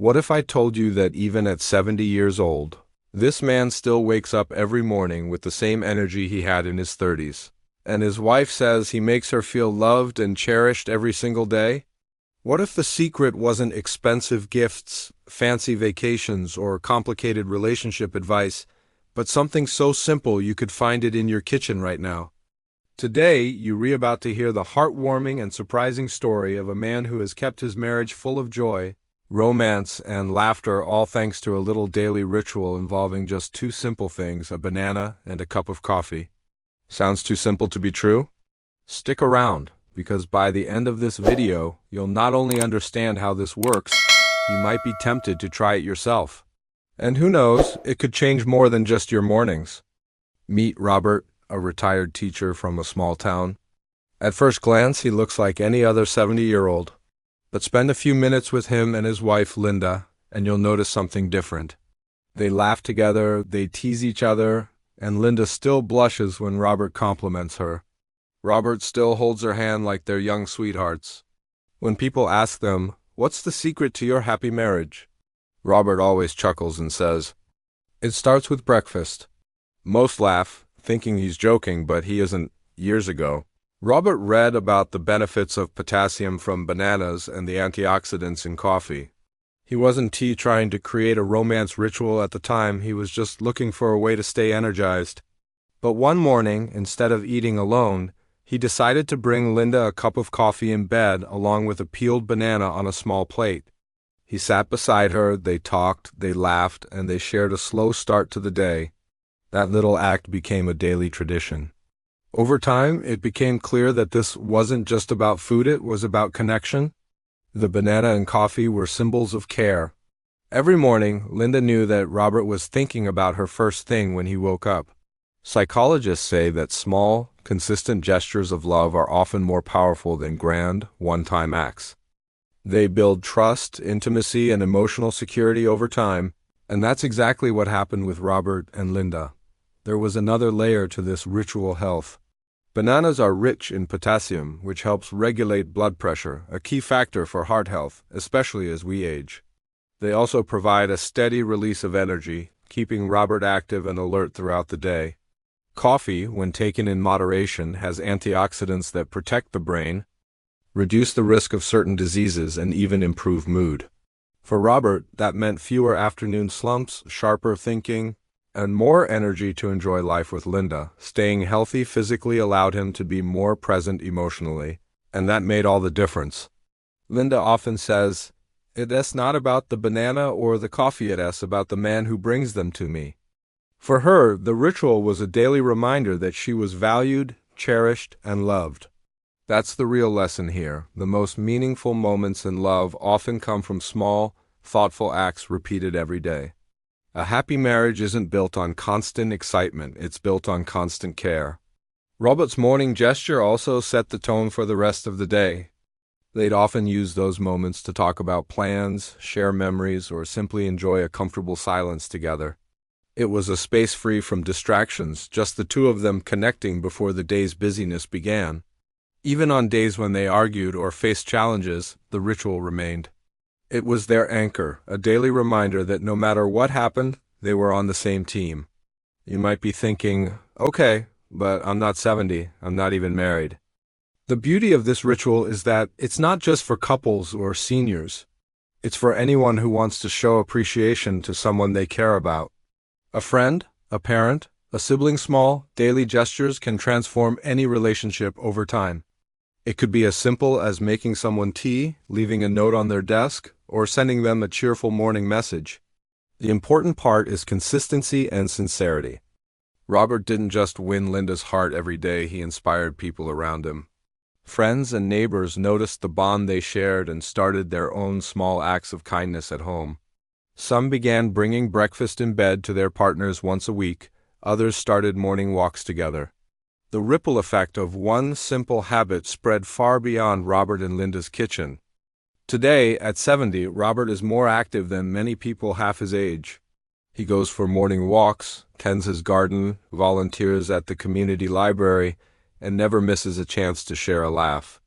What if I told you that even at 70 years old, this man still wakes up every morning with the same energy he had in his 30s? And his wife says he makes her feel loved and cherished every single day? What if the secret wasn't expensive gifts, fancy vacations, or complicated relationship advice, but something so simple you could find it in your kitchen right now? Today, you're about to hear the heartwarming and surprising story of a man who has kept his marriage full of joy, romance, and laughter, all thanks to a little daily ritual involving just two simple things: a banana and a cup of coffee. Sounds too simple to be true? Stick around, because by the end of this video, you'll not only understand how this works, you might be tempted to try it yourself. And who knows, it could change more than just your mornings. Meet Robert, a retired teacher from a small town. At first glance, he looks like any other 70-year-old. But spend a few minutes with him and his wife, Linda, and you'll notice something different. They laugh together, they tease each other, and Linda still blushes when Robert compliments her. Robert still holds her hand like they're young sweethearts. When people ask them, "What's the secret to your happy marriage?" Robert always chuckles and says, "It starts with breakfast." Most laugh, thinking he's joking, but he isn't. Years ago, Robert read about the benefits of potassium from bananas and the antioxidants in coffee. He wasn't trying to create a romance ritual at the time, he was just looking for a way to stay energized. But one morning, instead of eating alone, he decided to bring Linda a cup of coffee in bed along with a peeled banana on a small plate. He sat beside her, they talked, they laughed, and they shared a slow start to the day. That little act became a daily tradition. Over time, it became clear that this wasn't just about food, it was about connection. The banana and coffee were symbols of care. Every morning, Linda knew that Robert was thinking about her first thing when he woke up. Psychologists say that small, consistent gestures of love are often more powerful than grand, one-time acts. They build trust, intimacy, and emotional security over time, and that's exactly what happened with Robert and Linda. There was another layer to this ritual health. Bananas are rich in potassium, which helps regulate blood pressure, a key factor for heart health, especially as we age. They also provide a steady release of energy, keeping Robert active and alert throughout the day. Coffee, when taken in moderation, has antioxidants that protect the brain, reduce the risk of certain diseases, and even improve mood. For Robert, that meant fewer afternoon slumps, sharper thinking, and more energy to enjoy life with Linda. Staying healthy physically allowed him to be more present emotionally, and that made all the difference. Linda often says, "It's not about the banana or the coffee, it's about the man who brings them to me." For her, the ritual was a daily reminder that she was valued, cherished, and loved. That's the real lesson here. The most meaningful moments in love often come from small, thoughtful acts repeated every day. A happy marriage isn't built on constant excitement, it's built on constant care. Robert's morning gesture also set the tone for the rest of the day. They'd often use those moments to talk about plans, share memories, or simply enjoy a comfortable silence together. It was a space free from distractions, just the two of them connecting before the day's busyness began. Even on days when they argued or faced challenges, the ritual remained. It was their anchor, a daily reminder that no matter what happened, they were on the same team. You might be thinking, okay, but I'm not 70, I'm not even married. The beauty of this ritual is that it's not just for couples or seniors. It's for anyone who wants to show appreciation to someone they care about. A friend, a parent, a sibling. Small, daily gestures can transform any relationship over time. It could be as simple as making someone tea, leaving a note on their desk, or sending them a cheerful morning message. The important part is consistency and sincerity. Robert didn't just win Linda's heart every day, he inspired people around him. Friends and neighbors noticed the bond they shared and started their own small acts of kindness at home. Some began bringing breakfast in bed to their partners once a week, others started morning walks together. The ripple effect of one simple habit spread far beyond Robert and Linda's kitchen. Today, at 70, Robert is more active than many people half his age. He goes for morning walks, tends his garden, volunteers at the community library, and never misses a chance to share a laugh.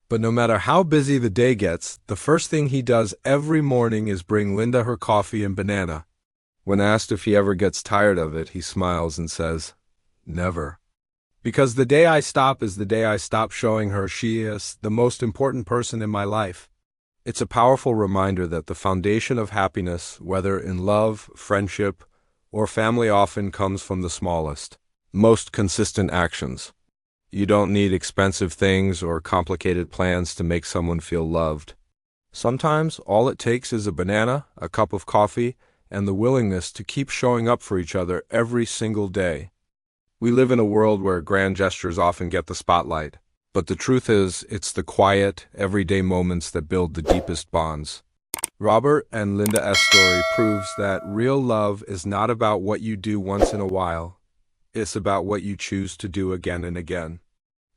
But no matter how busy the day gets, the first thing he does every morning is bring Linda her coffee and banana. When asked if he ever gets tired of it, he smiles and says, "Never. Because the day I stop is the day I stop showing her she is the most important person in my life." It's a powerful reminder that the foundation of happiness, whether in love, friendship, or family, often comes from the smallest, most consistent actions. You don't need expensive things or complicated plans to make someone feel loved. Sometimes all it takes is a banana, a cup of coffee, and the willingness to keep showing up for each other every single day. We live in a world where grand gestures often get the spotlight, but the truth is, it's the quiet, everyday moments that build the deepest bonds. Robert and Linda S. story proves that real love is not about what you do once in a while. It's about what you choose to do again and again.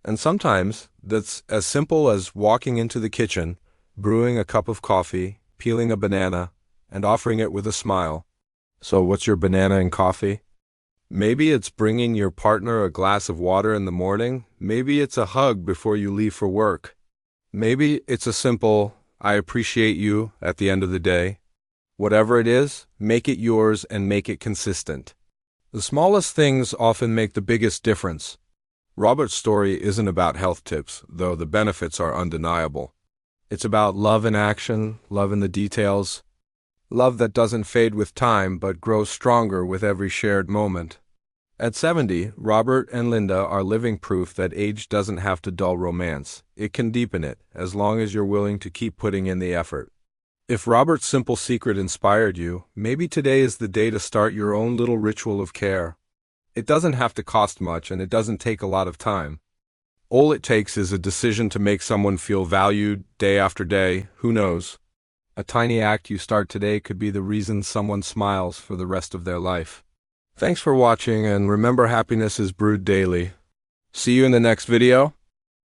And sometimes that's as simple as walking into the kitchen, brewing a cup of coffee, peeling a banana, and offering it with a smile. So what's your banana and coffee? Maybe it's bringing your partner a glass of water in the morning. Maybe it's a hug before you leave for work. Maybe it's a simple, "I appreciate you" at the end of the day. Whatever it is, make it yours and make it consistent. The smallest things often make the biggest difference. Robert's story isn't about health tips, though the benefits are undeniable. It's about love in action, love in the details, love that doesn't fade with time but grows stronger with every shared moment. At 70, Robert and Linda are living proof that age doesn't have to dull romance. It can deepen it, as long as you're willing to keep putting in the effort. If Robert's simple secret inspired you, maybe today is the day to start your own little ritual of care. It doesn't have to cost much, and it doesn't take a lot of time. All it takes is a decision to make someone feel valued day after day. Who knows? A tiny act you start today could be the reason someone smiles for the rest of their life. Thanks for watching, and remember, happiness is brewed daily. See you in the next video.